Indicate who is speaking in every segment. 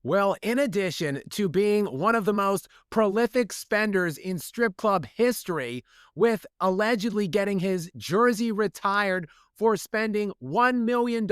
Speaker 1: Well, in addition to being one of the most prolific spenders in strip club history, with allegedly getting his jersey retired for spending $1 million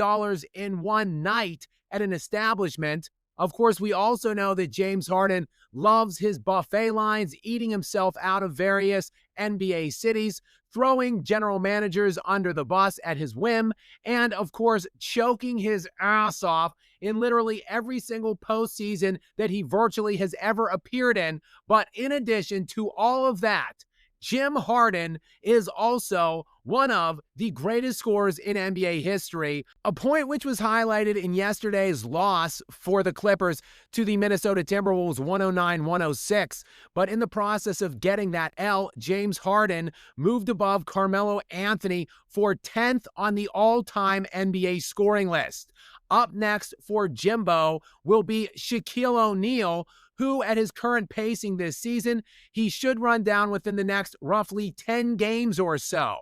Speaker 1: in one night at an establishment, of course, we also know that James Harden loves his buffet lines, eating himself out of various NBA cities, throwing general managers under the bus at his whim, and of course, choking his ass off in literally every single postseason that he virtually has ever appeared in. But in addition to all of that, Jim Harden is also one of the greatest scorers in NBA history, a point which was highlighted in yesterday's loss for the Clippers to the Minnesota Timberwolves 109-106. But in the process of getting that L, James Harden moved above Carmelo Anthony for 10th on the all-time NBA scoring list. Up next for Jimbo will be Shaquille O'Neal, who at his current pacing this season, he should run down within the next roughly 10 games or so.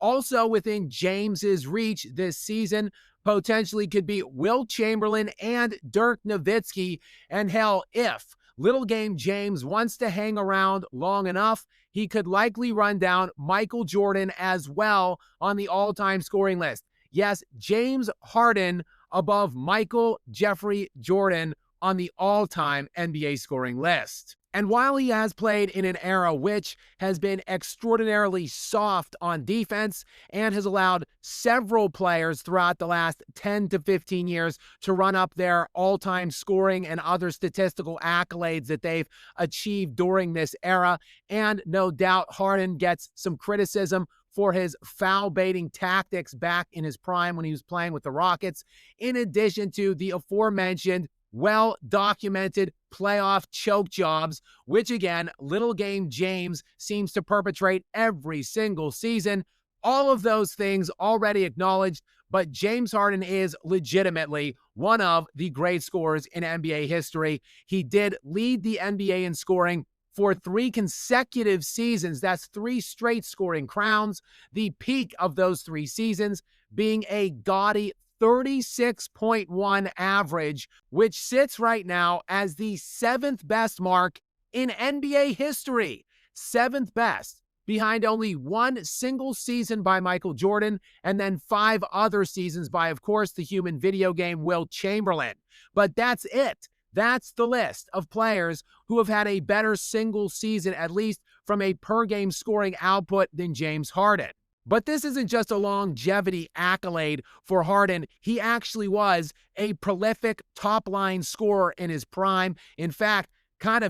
Speaker 1: Also within James's reach this season, potentially could be Wilt Chamberlain and Dirk Nowitzki. And hell, if Little Game James wants to hang around long enough, he could likely run down Michael Jordan as well on the all-time scoring list. Yes, James Harden above Michael Jeffrey Jordan on the all-time NBA scoring list. And while he has played in an era which has been extraordinarily soft on defense and has allowed several players throughout the last 10 to 15 years to run up their all-time scoring and other statistical accolades that they've achieved during this era, and no doubt Harden gets some criticism for his foul-baiting tactics back in his prime when he was playing with the Rockets, in addition to the aforementioned well-documented playoff choke jobs, which again, Little Game James seems to perpetrate every single season. All of those things already acknowledged, but James Harden is legitimately one of the great scorers in NBA history. He did lead the NBA in scoring for 3 consecutive seasons. That's 3 straight scoring crowns. The peak of those 3 seasons being a gaudy 36.1 average, which sits right now as the 7th best mark in NBA history. 7th best, behind only 1 single season by Michael Jordan, and then 5 other seasons by, of course, the human video game Wilt Chamberlain. But that's it. That's the list of players who have had a better single season, at least from a per-game scoring output, than James Harden. But this isn't just a longevity accolade for Harden. He actually was a prolific top-line scorer in his prime. In fact,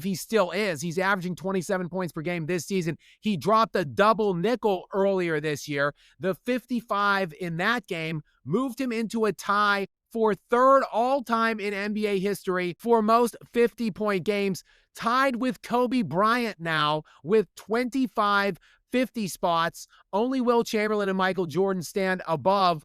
Speaker 1: he still is. He's averaging 27 points per game this season. He dropped a double nickel earlier this year. The 55 in that game moved him into a tie for 3rd all-time in NBA history for most 50-point games, tied with Kobe Bryant now with 25 50 spots. Only Wilt Chamberlain and Michael Jordan stand above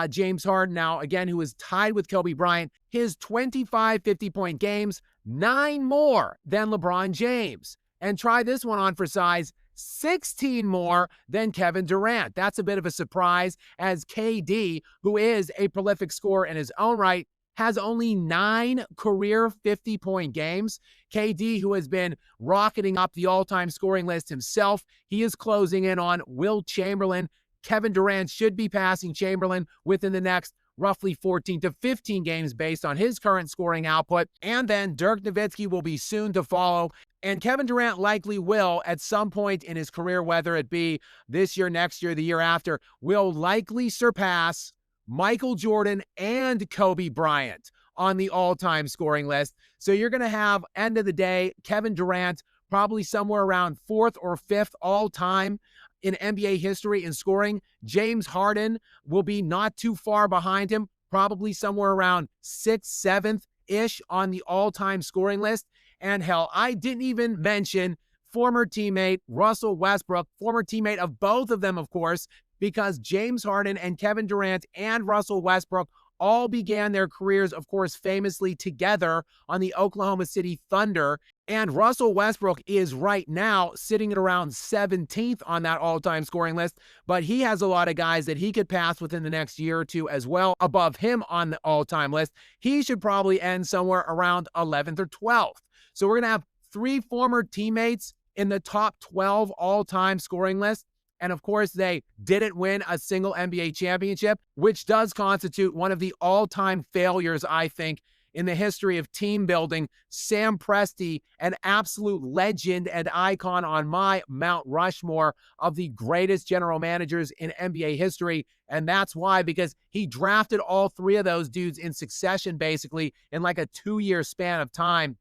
Speaker 1: James Harden now, again, who is tied with Kobe Bryant. His 25 50-point games, 9 more than LeBron James. And try this one on for size, 16 more than Kevin Durant. That's a bit of a surprise, as KD, who is a prolific scorer in his own right, has only 9 career 50-point games. KD, who has been rocketing up the all-time scoring list himself, he is closing in on Wilt Chamberlain. Kevin Durant should be passing Chamberlain within the next roughly 14 to 15 games based on his current scoring output. And then Dirk Nowitzki will be soon to follow. And Kevin Durant likely will, at some point in his career, whether it be this year, next year, the year after, will likely surpass Michael Jordan and Kobe Bryant on the all-time scoring list. So you're going to have, end of the day, Kevin Durant probably somewhere around 4th or 5th all-time in NBA history in scoring. James Harden will be not too far behind him, probably somewhere around 6th, 7th-ish on the all-time scoring list. And hell, I didn't even mention former teammate Russell Westbrook, former teammate of both of them, of course, because James Harden and Kevin Durant and Russell Westbrook all began their careers, of course, famously together on the Oklahoma City Thunder. And Russell Westbrook is right now sitting at around 17th on that all-time scoring list, but he has a lot of guys that he could pass within the next year or two as well above him on the all-time list. He should probably end somewhere around 11th or 12th. So we're going to have 3 former teammates in the top 12 all-time scoring list. And of course, they didn't win a single NBA championship, which does constitute one of the all-time failures, I think, in the history of team building. Sam Presti, an absolute legend and icon on my Mount Rushmore of the greatest general managers in NBA history. And that's why, because he drafted all 3 of those dudes in succession, basically, in like a 2-year span of time.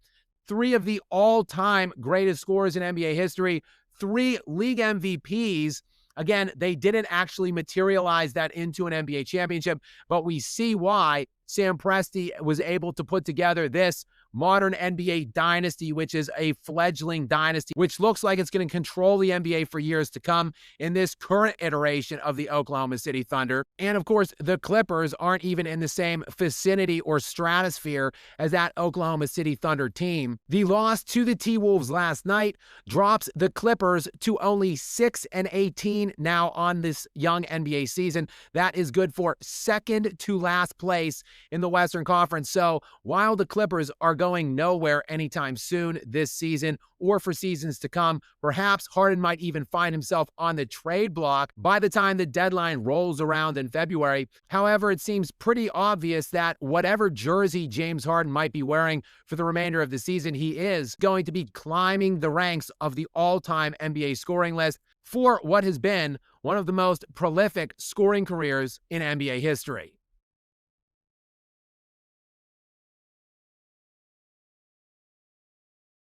Speaker 1: 3 of the all-time greatest scorers in NBA history, 3 league MVPs. Again, they didn't actually materialize that into an NBA championship, but we see why Sam Presti was able to put together this modern NBA dynasty, which is a fledgling dynasty, which looks like it's going to control the NBA for years to come in this current iteration of the Oklahoma City Thunder. And of course, the Clippers aren't even in the same vicinity or stratosphere as that Oklahoma City Thunder team. The loss to the T-Wolves last night drops the Clippers to only 6-18 now on this young NBA season. That is good for second to last place in the Western Conference. So while the Clippers are going nowhere anytime soon this season or for seasons to come, perhaps Harden might even find himself on the trade block by the time the deadline rolls around in February. However, it seems pretty obvious that whatever jersey James Harden might be wearing for the remainder of the season, he is going to be climbing the ranks of the all-time NBA scoring list for what has been one of the most prolific scoring careers in NBA history.